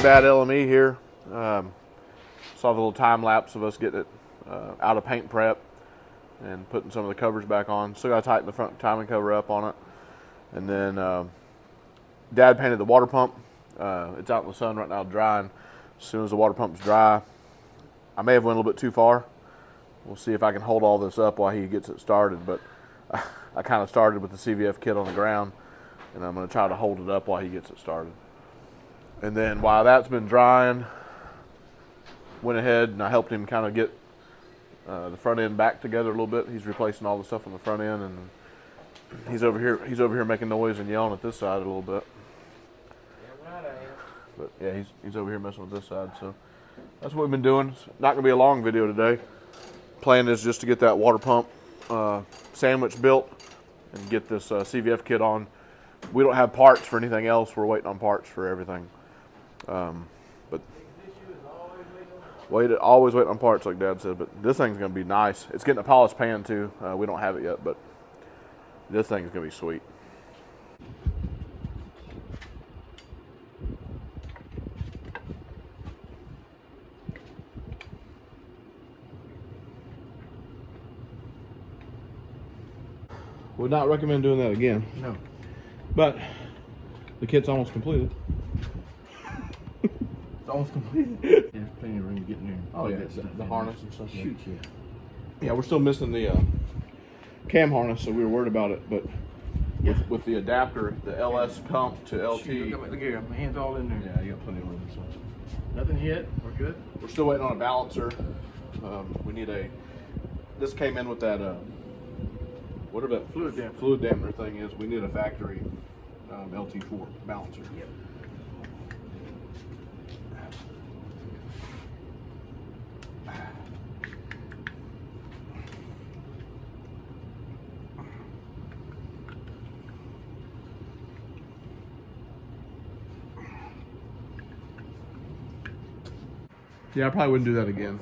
Dad LME here. Saw the little time lapse of us getting it out of paint prep and putting some of the covers back on. Still got to tighten the front timing cover up on it. And then Dad painted the water pump. It's out in the sun right now drying. As soon as the water pump's dry, I may have went a little bit too far. We'll see if I can hold all this up while he gets it started. But I kind of started with the CVF kit on the ground, and I'm going to try to hold it up while he gets it started. And then while that's been drying, went ahead and I helped him kind of get the front end back together a little bit. He's replacing all the stuff on the front end, and he's over here making noise and yelling at this side a little bit. But yeah, he's over here messing with this side. So that's what we've been doing. It's not going to be a long video today. Plan is just to get that water pump sandwich built and get this CVF kit on. We don't have parts for anything else. We're waiting on parts for everything. But always wait on parts, like Dad said. But this thing's going to be nice. It's getting a polished pan too. We don't have it yet, but this thing's going to be sweet. Would not recommend doing that again. No. But the kit's almost completed. It's almost completed. There's plenty of room to get in there. Oh yeah, the harness and stuff. Shoot, yeah. Yeah, we're still missing the cam harness, so we were worried about it. But with the adapter, the LS pump to LT. Shoot, look here, my hand's all in there. Yeah, you got plenty of room. So. Nothing hit. We're good. We're still waiting on a balancer. We need this came in with that whatever that fluid dampener thing is. We need a factory LT4 balancer. Yep. Yeah, I probably wouldn't do that again.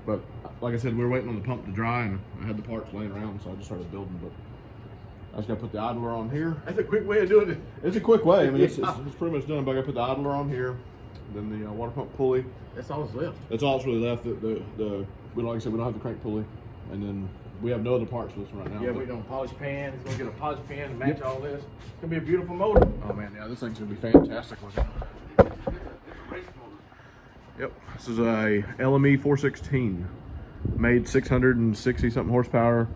But like I said, we were waiting on the pump to dry, and I had the parts laying around, so I just started building. But I just got to put the idler on here. That's a quick way of doing it. It's a quick way. I mean, it's pretty much done. But I got to put the idler on here, then the water pump pulley. That's all that's left. That's all that's really left. Like I said, we don't have the crank pulley, and then we have no other parts for this one right now. Yeah, we're gonna polish pan. It's gonna get a polish pan to match all this. It's gonna be a beautiful motor. Oh man, yeah, this thing's gonna be fantastic looking. Yep, this is a LME 416, made 660 something horsepower.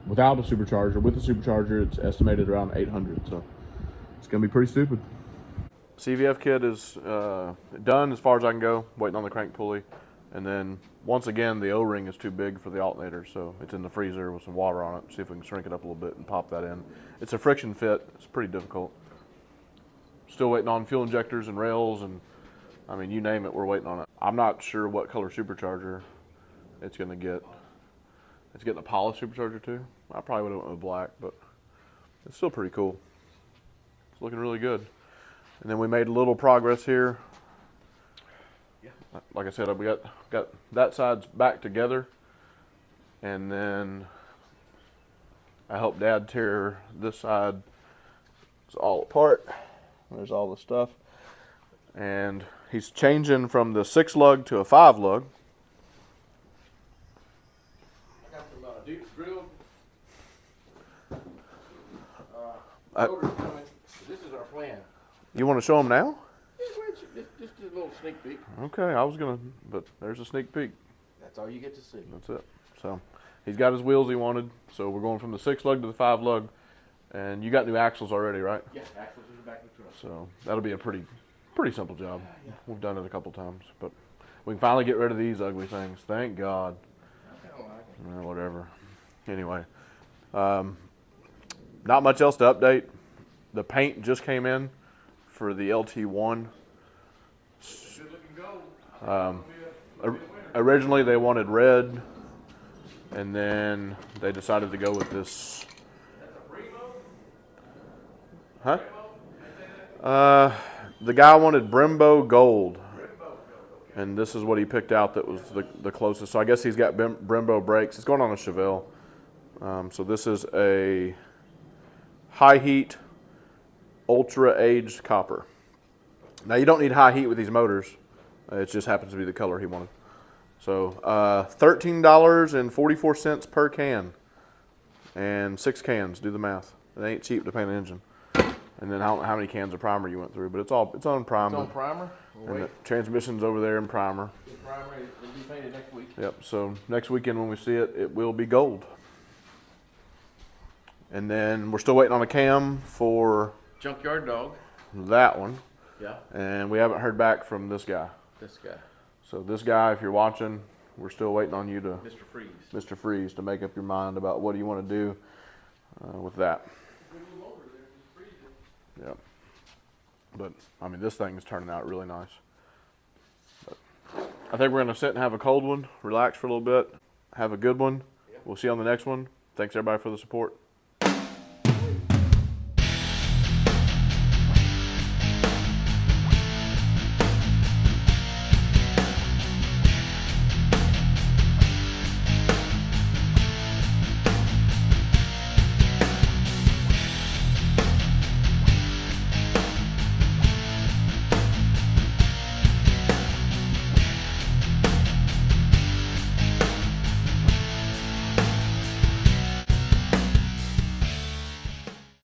Without a supercharger. With a supercharger, it's estimated around 800. So it's gonna be pretty stupid. CVF kit is done as far as I can go. Waiting on the crank pulley, and then once again the O-ring is too big for the alternator, so it's in the freezer with some water on it. See if we can shrink it up a little bit and pop that in. It's a friction fit. It's pretty difficult. Still waiting on fuel injectors and rails, and I mean, you name it, we're waiting on it. I'm not sure what color supercharger it's gonna get. It's getting a polished supercharger too. I probably would have went with black, but it's still pretty cool. It's looking really good. And then we made a little progress here. Yeah. Like I said, we got that side's back together, and then I helped Dad tear this side. It's all apart. There's all the stuff, and he's changing from the 6 lug to a 5 lug. I got some deep drill. Coming. This is our plan. You want to show him now? Just a little sneak peek. Okay, I was gonna, but there's a sneak peek. That's all you get to see. That's it. So he's got his wheels he wanted. So we're going from the 6 lug to the 5 lug, and you got new axles already, right? Yeah, axles in the back of the truck. So that'll be a pretty simple job. Yeah. We've done it a couple times, but we can finally get rid of these ugly things. Thank God. I don't like it. Whatever. Anyway, not much else to update. The paint just came in for the LT1. Good looking gold. Originally they wanted red, and then they decided to go with this. Huh? The guy wanted Brembo Gold, and this is what he picked out that was the closest. So I guess he's got Brembo brakes. It's going on a Chevelle. So this is a high heat ultra aged copper. Now you don't need high heat with these motors. It just happens to be the color he wanted. So $13.44 per can, and 6 cans. Do the math. It ain't cheap to paint an engine. And then how many cans of primer you went through, but it's on primer. It's on primer. And the transmission's over there in primer. The primer will be painted next week. Yep. So next weekend when we see it, it will be gold. And then we're still waiting on a cam for Junkyard Dog. that one. Yeah. And we haven't heard back from this guy. This guy. So this guy, if you're watching, we're still waiting on you to, Mr. Freeze. Mr. Freeze, to make up your mind about what do you want to do with that. Yep. But I mean, this thing is turning out really nice. But I think we're gonna sit and have a cold one, relax for a little bit, have a good one. We'll see you on the next one. Thanks everybody for the support.